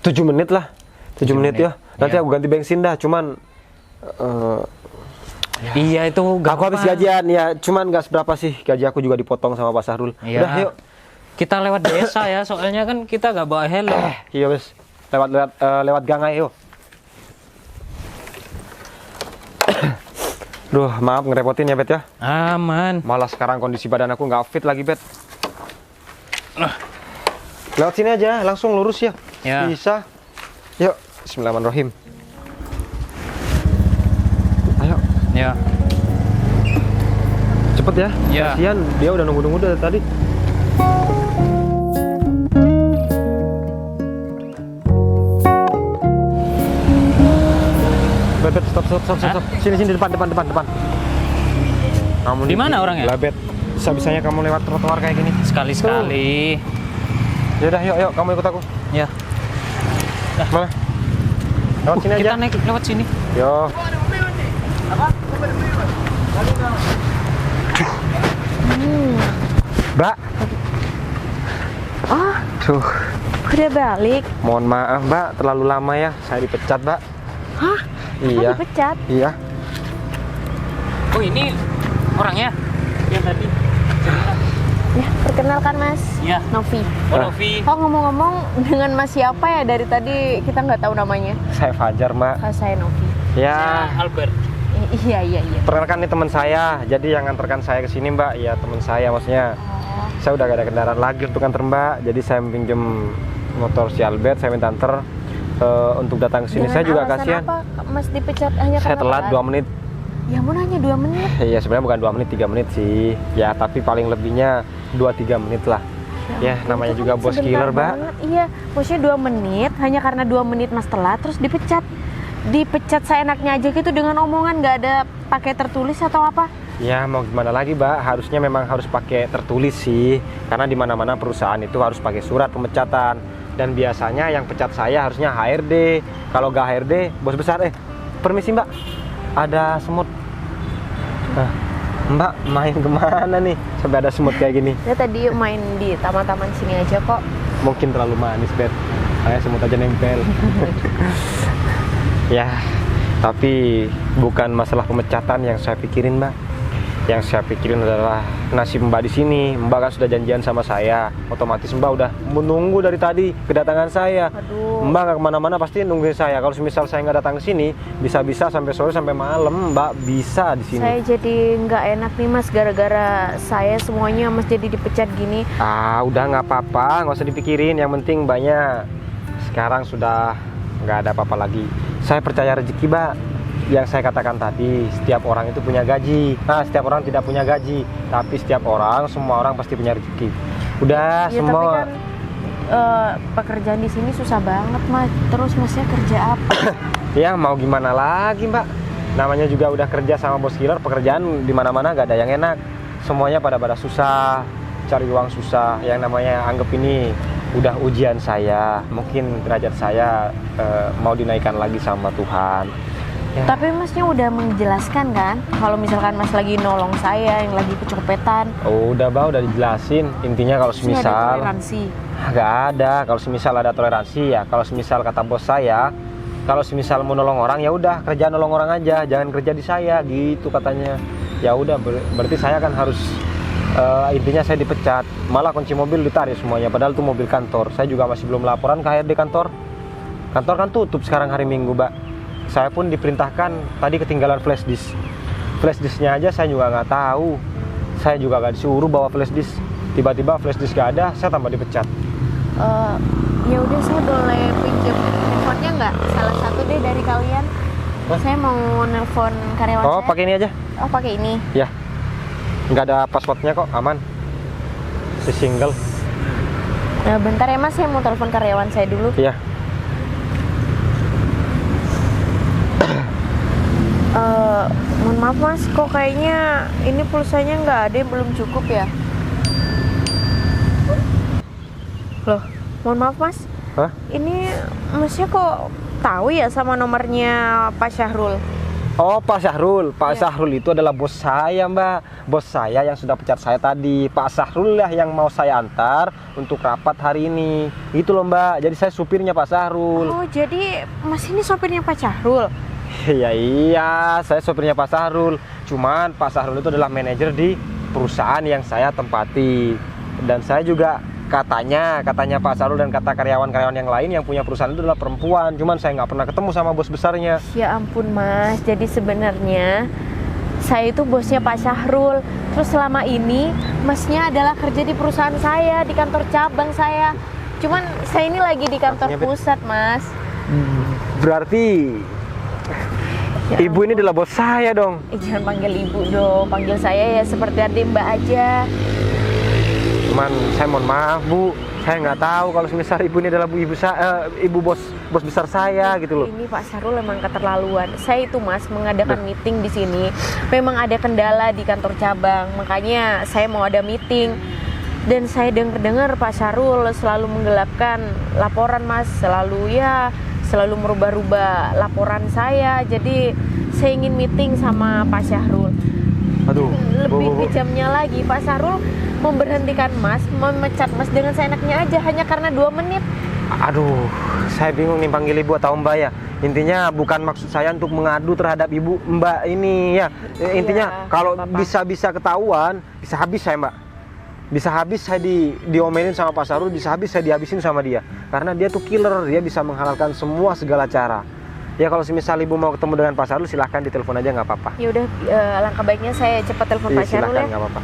7 menit lah. 7 menit ya. Nanti Iya. aku ganti bensin dah, cuman Iya itu aku habis gajian ya, cuman nggak seberapa sih, gaji aku juga dipotong sama Pak Sahrul. Iya. Udah, yuk. Kita lewat desa ya, soalnya kan kita gak bawa helm. Iya, wes. Lewat gang aja, yuk. Duh, maaf ngerepotin ya, Bet ya. Aman. Malah sekarang kondisi badan aku nggak fit lagi, Bet. Lewat sini aja, langsung lurus ya. Ya. Bisa. Yuk, bismillahirrahmanirrahim. Ayo, Ya. cepet ya. Ya. Kasihan, dia udah nunggu-nunggu dari tadi. Bet, stop. Sini, depan. Kamu Di mana orangnya? Lah, Bet. Bisa-bisanya kamu lewat trotoar kayak gini. Sekali-sekali. Yaudah, yuk, kamu ikut aku. Ya. Mana? Lewat sini Kita aja. naik lewat sini. Yo. Mbak. Oh, Tuh, udah balik. mohon maaf, Mbak, terlalu lama ya. Saya dipecat, Mbak. Hah? Iya. Kok dipecat? Iya. Oh ini orangnya yang tadi cerita. Ya, perkenalkan Mas. Iya. Novi. Oh Novi. Oh, ngomong-ngomong dengan Mas siapa ya, dari tadi kita nggak tahu namanya. Saya Fajar, Mbak. Oh, saya Novi. Ya, Albert. Iya. perkenalkan nih teman saya. Jadi yang nganterkan saya ke sini, Mbak, ya teman saya, maksudnya. Oh, Saya udah gak ada kendaraan lagi untuk nganter, Mbak. Jadi saya pinjam motor si Albert, saya minta anter untuk datang ke sini. dengan Saya juga alasan kasihan. apa Mas dipecat hanya Saya karena telat telat? 2 menit. Ya ampun, hanya 2 menit. Iya, sebenarnya bukan 2 menit, 3 menit sih. Ya, tapi paling lebihnya 2-3 menit lah. Ya, namanya Itu juga kan bos sebentar killer, Mbak. banget. Iya, maksudnya 2 menit, hanya karena 2 menit Mas telat, terus dipecat. Dipecat seenaknya aja gitu dengan omongan, nggak ada pakai tertulis atau apa. Ya, mau gimana lagi, Mbak? Harusnya memang harus pakai tertulis sih. Karena di mana-mana perusahaan itu harus pakai surat pemecatan. Dan biasanya yang pecat saya harusnya HRD. Kalau nggak HRD, bos besar. Permisi, Mbak. Ada semut. Nah, Mbak, main kemana nih? Sampai ada semut kayak gini. Ya tadi main di taman-taman sini aja kok. Mungkin terlalu manis, Bet. Kayak semut aja nempel. Ya, tapi bukan masalah pemecatan yang saya pikirin, Mbak. Yang saya pikirin adalah nasib Mbak di sini. Mbak kan sudah janjian sama saya. Otomatis Mbak udah menunggu dari tadi kedatangan saya. Aduh. Mbak nggak kemana-mana, pasti nungguin saya. Kalau misal saya nggak datang ke sini, bisa-bisa sampai sore sampai malam Mbak bisa di sini. Saya jadi nggak enak nih Mas, gara-gara saya semuanya Mas jadi dipecat gini. Ah, udah nggak apa-apa, nggak usah dipikirin. Yang penting Mbaknya sekarang sudah nggak ada apa-apa lagi. Saya percaya rezeki, Mbak. Yang saya katakan tadi, setiap orang itu punya gaji. Nah, setiap orang tidak punya gaji, tapi setiap orang, semua orang pasti punya rezeki. Udah, Ya semua. tapi kan pekerjaan di sini susah banget Mas. Terus Masnya kerja apa? Ya, mau gimana lagi, Mbak? namanya juga udah kerja sama bos killer, pekerjaan di mana-mana gak ada yang enak. Semuanya pada susah, cari uang susah. Yang namanya anggap ini udah ujian saya, mungkin derajat saya mau dinaikkan lagi sama Tuhan. Ya. Tapi masnya udah menjelaskan kan kalau misalkan mas lagi nolong saya yang lagi kecopetan. Oh, udah Mbak, udah dijelasin. Intinya kalau Terus nggak ada semisal toleransi. nggak ada, kalau semisal ada toleransi ya. Kalau semisal kata bos saya, kalau semisal mau nolong orang ya udah kerja nolong orang aja, jangan kerja di saya gitu katanya. Ya udah berarti saya kan harus intinya saya dipecat, malah kunci mobil ditarik semuanya. Padahal itu mobil kantor. Saya juga masih belum laporan ke HRD kantor. Kantor kan tutup sekarang hari Minggu, Mbak. Saya pun diperintahkan tadi ketinggalan flash disk. Flash disknya aja saya juga nggak tahu. Saya juga nggak disuruh bawa flash disk. Tiba-tiba flash disk gak ada, saya tambah dipecat. Ya udah, saya boleh pinjam handphonenya nggak? Salah satu deh dari kalian. Saya mau nelpon karyawan Oh, saya. pakai ini aja. Oh, pakai ini. Ya, nggak ada passwordnya kok, aman. Si single. Nah, bentar ya mas, saya mau telepon karyawan saya dulu. Iya. Mohon maaf mas, kok kayaknya ini pulsanya nggak ada, belum cukup ya? Loh, mohon maaf mas, Hah? ini masnya kok tahu ya sama nomornya Pak Syahrul? Oh, Pak Syahrul. Pak Iya. Syahrul itu adalah bos saya, Mbak. Bos saya yang sudah pecat saya tadi. Pak Syahrul lah yang mau saya antar untuk rapat hari ini. Itu loh, Mbak. Jadi saya supirnya Pak Syahrul. Oh, jadi mas ini sopirnya Pak Syahrul? Iya, saya sopirnya Pak Syahrul. Cuman Pak Syahrul itu adalah manajer di perusahaan yang saya tempati. Dan saya juga katanya Pak Syahrul dan kata karyawan-karyawan yang lain yang punya perusahaan itu adalah perempuan. Cuman saya nggak pernah ketemu sama bos besarnya. Ya ampun mas, jadi sebenarnya saya itu bosnya Pak Syahrul. Terus selama ini masnya adalah kerja di perusahaan saya, di kantor cabang saya. Cuman saya ini lagi di kantor Maksudnya, Bet? pusat mas. Berarti Ya ibu ini adalah bos saya dong. Jangan panggil ibu dong, panggil saya ya seperti adik mbak aja. Cuman saya mohon maaf Bu, saya nggak tahu kalau semisal ibu ini adalah ibu bos besar saya gitu loh. Ini Pak Syahrul memang keterlaluan. Saya itu mas mengadakan meeting di sini. Memang ada kendala di kantor cabang, makanya saya mau ada meeting. Dan saya dengar Pak Syahrul selalu menggelapkan laporan mas, selalu merubah-rubah laporan saya. Jadi saya ingin meeting sama Pak Syahrul. Aduh, Lebih Bu. kejamnya lagi, Pak Syahrul memberhentikan mas, memecat mas dengan seenaknya aja hanya karena 2 menit. Aduh, saya bingung nih panggil ibu atau mbak ya. Intinya bukan maksud saya untuk mengadu terhadap ibu mbak ini ya. Intinya Iya, kalau Bapak. bisa ketahuan, bisa habis saya mbak. Bisa habis saya diomelin sama Pak Syahrul, bisa habis saya dihabisin sama dia. Karena dia tuh killer, dia bisa menghalalkan semua segala cara. Ya kalau semisal ibu mau ketemu dengan Pak Syahrul silahkan ditelepon aja nggak apa-apa. Ya udah, langkah baiknya saya cepat telepon Iya, Pak Syahrul silahkan ya. nggak apa-apa.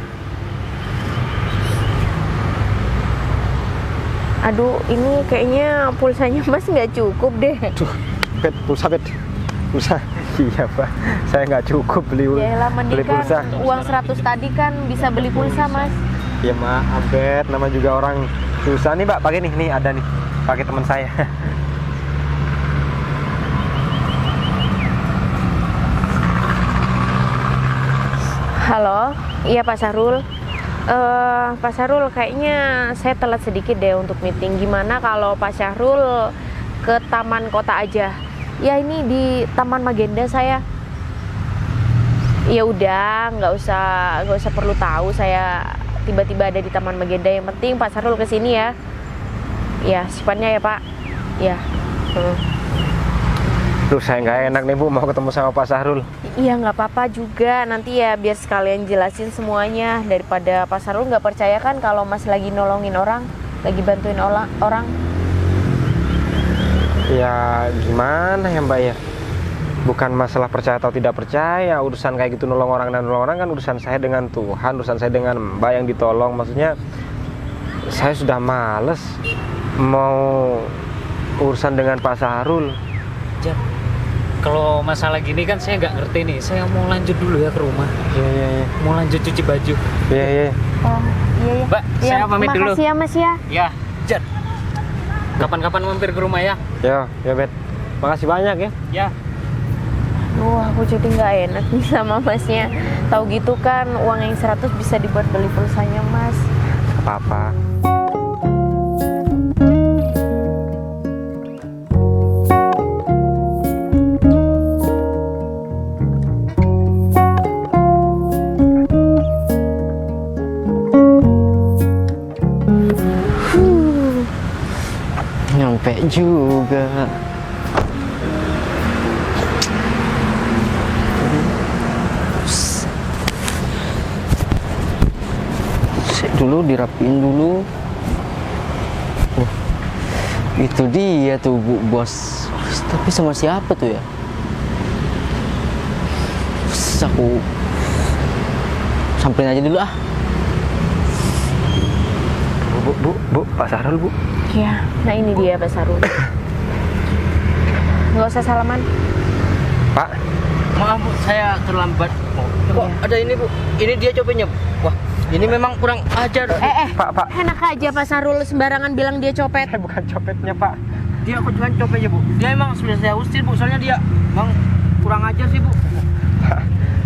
Aduh, ini kayaknya pulsanya mas nggak cukup deh. Bet, pulsa bet. Pulsa. Iya Pak, saya nggak cukup beli Yaelah, mending beli kan pulsa. uang 100 tadi kan bisa beli pulsa mas. Ya maaf bet, nama juga orang susah nih Mbak. Pakai nih ada nih, pakai teman saya. Halo, iya Pak Syahrul. Pak Syahrul, kayaknya saya telat sedikit deh untuk meeting. Gimana kalau Pak Syahrul ke Taman Kota aja? Ya ini di Taman Magenda saya. Ya udah, nggak usah perlu tahu saya tiba-tiba ada di Taman Magenda. Yang penting Pak Syahrul kesini ya. Ya, sifatnya ya Pak. Ya. Duh, saya nggak enak nih Bu mau ketemu sama Pak Syahrul. Iya nggak apa-apa juga, nanti ya biar sekalian jelasin semuanya. Daripada Pak Syahrul nggak percaya kan kalau Mas lagi nolongin orang, lagi bantuin orang. Ya gimana ya Mbak ya, bukan masalah percaya atau tidak percaya. Urusan kayak gitu nolong orang dan nolong orang kan urusan saya dengan Tuhan, urusan saya dengan Mbak yang ditolong. Maksudnya saya sudah males mau urusan dengan Pak Syahrul. Jat, kalau masalah gini kan saya nggak ngerti nih. Saya mau lanjut dulu ya ke rumah. Iya. Mau lanjut cuci baju. Iya. Oh iya. Mbak, saya pamit dulu. Makasih ya Mas ya. Ya, Jat. Kapan-kapan mampir ke rumah ya. Ya Bet. Makasih banyak ya. Ya. Aduh, aku jadi nggak enak nih sama masnya. Tahu gitu kan, uang yang 100 bisa dibuat beli pulsanya mas. Apa-apa. Nyampe juga. Dulu dirapiin dulu. Itu dia tuh bu bos. Tapi sama siapa tuh ya? Aku samperin aja dulu ah. Bu, Pak Sahrul, Bu. Iya, nah ini dia Pak Sarul. Nggak usah salaman. Pak, Maaf bu, saya terlambat. Kok ada ini bu? Ini dia copetnya. Wah, ini memang kurang ajar. Pak. Enak aja Pak Sarul sembarangan bilang dia copet. Saya bukan copetnya, Pak. Dia aku cuma copetnya bu. Dia emang sudah saya usir bu, soalnya dia emang kurang ajar sih bu.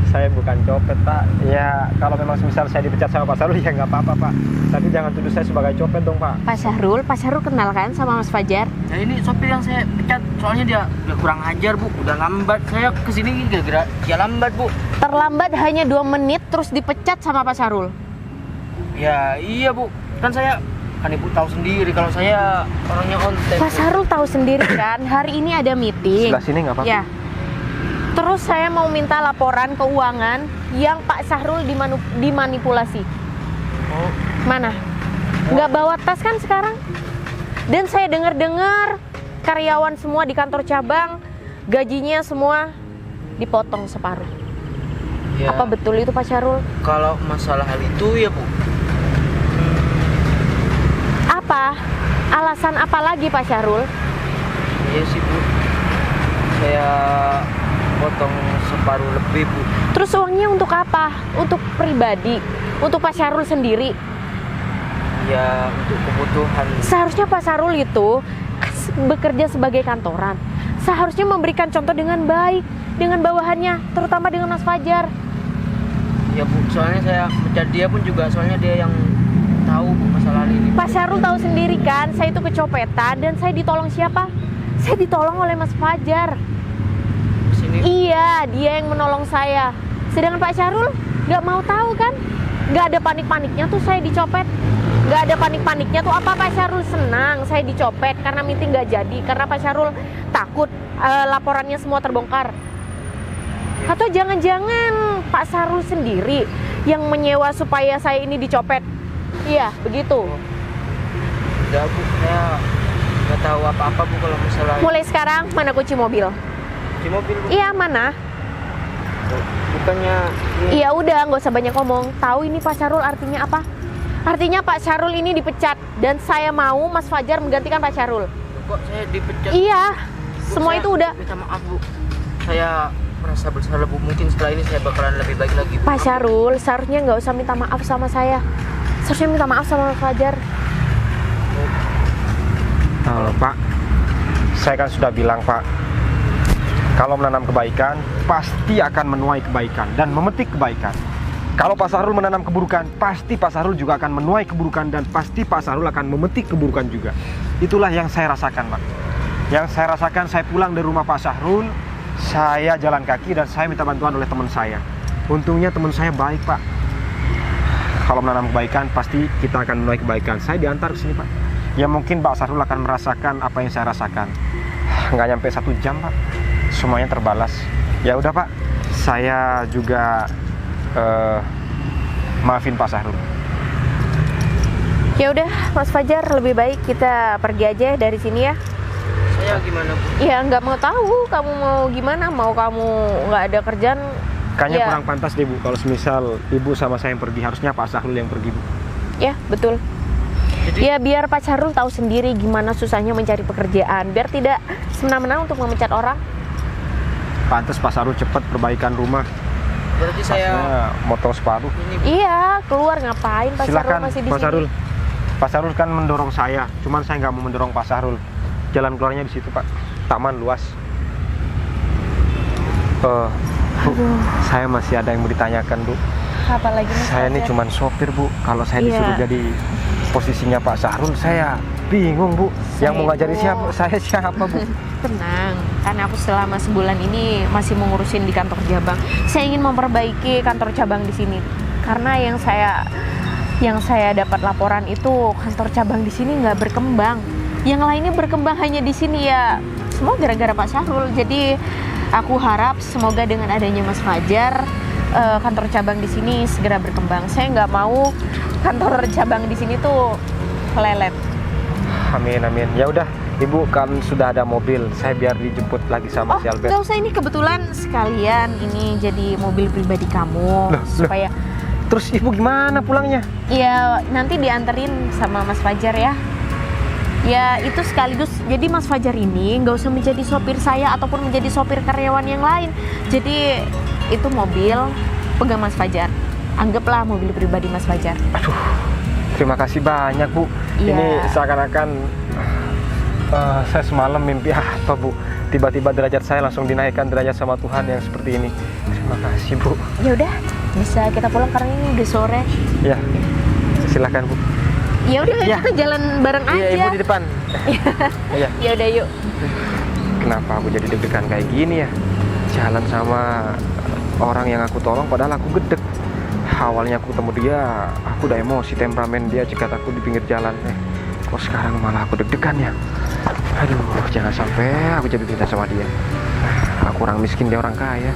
Saya bukan copet, Pak. Ya, kalau memang semisal saya dipecat sama Pak Sahrul ya nggak apa-apa, Pak. Tapi jangan tuduh saya sebagai copet dong, Pak. Pak Sarul kenal kan sama Mas Fajar? Nah ini sopir yang saya pecat, soalnya dia kurang ajar bu, udah lambat. Saya kesini gara-gara dia lambat bu. Terlambat hanya 2 menit terus dipecat sama Pak Sarul. Ya iya bu, kan saya kan ibu tahu sendiri kalau saya orangnya on time. Pak Sarul tahu sendiri kan, hari ini ada meeting. Sebelah sini nggak apa-apa. Ya. Terus saya mau minta laporan keuangan yang Pak Sahrul dimanipulasi. Oh, Mana? Nggak bawa tas kan sekarang? Dan saya dengar-dengar karyawan semua di kantor cabang gajinya semua dipotong separuh. ya, Apa betul itu Pak Sahrul? kalau masalah hal itu ya bu, Apa? Alasan apa lagi Pak Sahrul? iya sih bu, saya potong separuh lebih bu. Terus uangnya untuk apa? Untuk pribadi? Untuk Pak Sahrul sendiri? Ya untuk kebutuhan. Seharusnya Pak Sahrul itu bekerja sebagai kantoran. Seharusnya memberikan contoh dengan baik dengan bawahannya, terutama dengan Mas Fajar. Ya bu, soalnya saya pecat dia pun juga soalnya dia yang tahu bu masalah ini. Pak Sahrul tahu sendiri kan, saya itu kecopetan dan saya ditolong siapa? Saya ditolong oleh Mas Fajar. Sini. Iya, dia yang menolong saya. Sedangkan Pak Sahrul nggak mau tahu kan? Nggak ada panik-paniknya tuh saya dicopet. Nggak ada panik-paniknya tuh apa Pak Sahrul senang saya dicopet karena meeting nggak jadi. Karena Pak Sahrul takut laporannya semua terbongkar. Atau jangan-jangan Pak Sahrul sendiri yang menyewa supaya saya ini dicopet. Iya, begitu. Enggak bu, saya nggak tahu apa-apa bu kalau masalah Mulai sekarang mana kunci mobil? di mobil bu. Iya, mana? Bukannya ini. Iya udah, nggak usah banyak ngomong. Tahu ini Pak Sahrul artinya apa? Artinya Pak Sahrul ini dipecat dan saya mau Mas Fajar menggantikan Pak Sahrul. Kok saya dipecat? Iya, Bu, semua saya itu udah. minta maaf bu, saya merasa bersalah bu. Mungkin setelah ini saya bakalan lebih baik lagi bu. Pak Sahrul seharusnya nggak usah minta maaf sama saya. Seharusnya minta maaf sama Mas Fajar. Pak, saya kan sudah bilang, Pak, kalau menanam kebaikan pasti akan menuai kebaikan dan memetik kebaikan. Kalau Pak Sahrul menanam keburukan, pasti Pak Sahrul juga akan menuai keburukan dan pasti Pak Sahrul akan memetik keburukan juga. Itulah yang saya rasakan, Pak. Yang saya rasakan, saya pulang dari rumah Pak Sahrul, saya jalan kaki dan saya minta bantuan oleh teman saya. Untungnya teman saya baik, Pak. Kalau menanam kebaikan, pasti kita akan menuai kebaikan. Saya diantar ke sini, Pak. Ya mungkin Pak Sahrul akan merasakan apa yang saya rasakan. Nggak nyampe 1 jam, Pak. Semuanya terbalas. Ya udah, Pak. Saya juga maafin Pak Sahrul. Ya udah, Mas Fajar lebih baik kita pergi aja dari sini ya. Saya gimana bu? Ya nggak mau tahu kamu mau gimana, mau kamu nggak ada kerjaan. Kayaknya ya. kurang pantas deh, Bu. Kalau semisal Ibu sama saya yang pergi, harusnya Pak Sahrul yang pergi, Bu. Ya betul. Jadi Ya biar Pak Sahrul tahu sendiri gimana susahnya mencari pekerjaan, biar tidak semena-mena untuk memecat orang. Pantas Pak Sahrul cepat perbaikan rumah. berarti saya Tasnya motong separuh. ini bu. Iya, keluar ngapain Pak Sahrul Silakan, masih di Pak sini? Sahrul. Pak Sahrul kan mendorong saya, cuman saya nggak mau mendorong Pak Sahrul. Jalan keluarnya di situ, Pak. Taman luas. Bu, saya masih ada yang mau ditanyakan, Bu. Apa lagi Mas Saya ini Fajar? cuman sopir, Bu. Kalau saya Iya. disuruh jadi posisinya Pak Sahrul, saya bingung, Bu. Yang mau ngajari itu- siapa? Saya siapa, Bu? Tenang, karena aku selama sebulan ini masih mengurusin di kantor cabang. Saya ingin memperbaiki kantor cabang di sini. Karena yang saya dapat laporan itu kantor cabang di sini nggak berkembang. Yang lainnya berkembang hanya di sini ya. Semua gara-gara Pak Syahrul. Jadi aku harap semoga dengan adanya Mas Fajar, kantor cabang di sini segera berkembang. Saya nggak mau kantor cabang di sini tuh lelet. Amin, amin. Ya udah, Ibu kan sudah ada mobil. Saya biar dijemput lagi sama Oh, si Albert. nggak usah, ini kebetulan sekalian ini jadi mobil pribadi kamu supaya Terus Ibu gimana pulangnya? ya nanti dianterin sama Mas Fajar ya. Ya itu sekaligus jadi Mas Fajar ini nggak usah menjadi sopir saya ataupun menjadi sopir karyawan yang lain. Jadi itu mobil pegang Mas Fajar. Anggaplah mobil pribadi Mas Fajar. Aduh, terima kasih banyak, Bu. Iya. Ini seakan-akan saya semalam mimpi apa, Bu? Tiba-tiba derajat saya langsung dinaikkan derajat sama Tuhan yang seperti ini. Terima kasih, Bu. Ya udah, bisa kita pulang karena ini udah sore. Ya, silakan, Bu. Ya udah Ya. kita jalan bareng Iya, aja. Ibu di depan. Iya. Ya udah yuk. Kenapa aku jadi deg-degan kayak gini ya? Jalan sama orang yang aku tolong padahal aku gedek. Awalnya aku ketemu dia, aku udah emosi, temperamen dia cekat aku di pinggir jalan. Kok sekarang malah aku deg-degan ya? Aduh, jangan sampai aku jadi cinta sama dia. Aku orang miskin, dia orang kaya.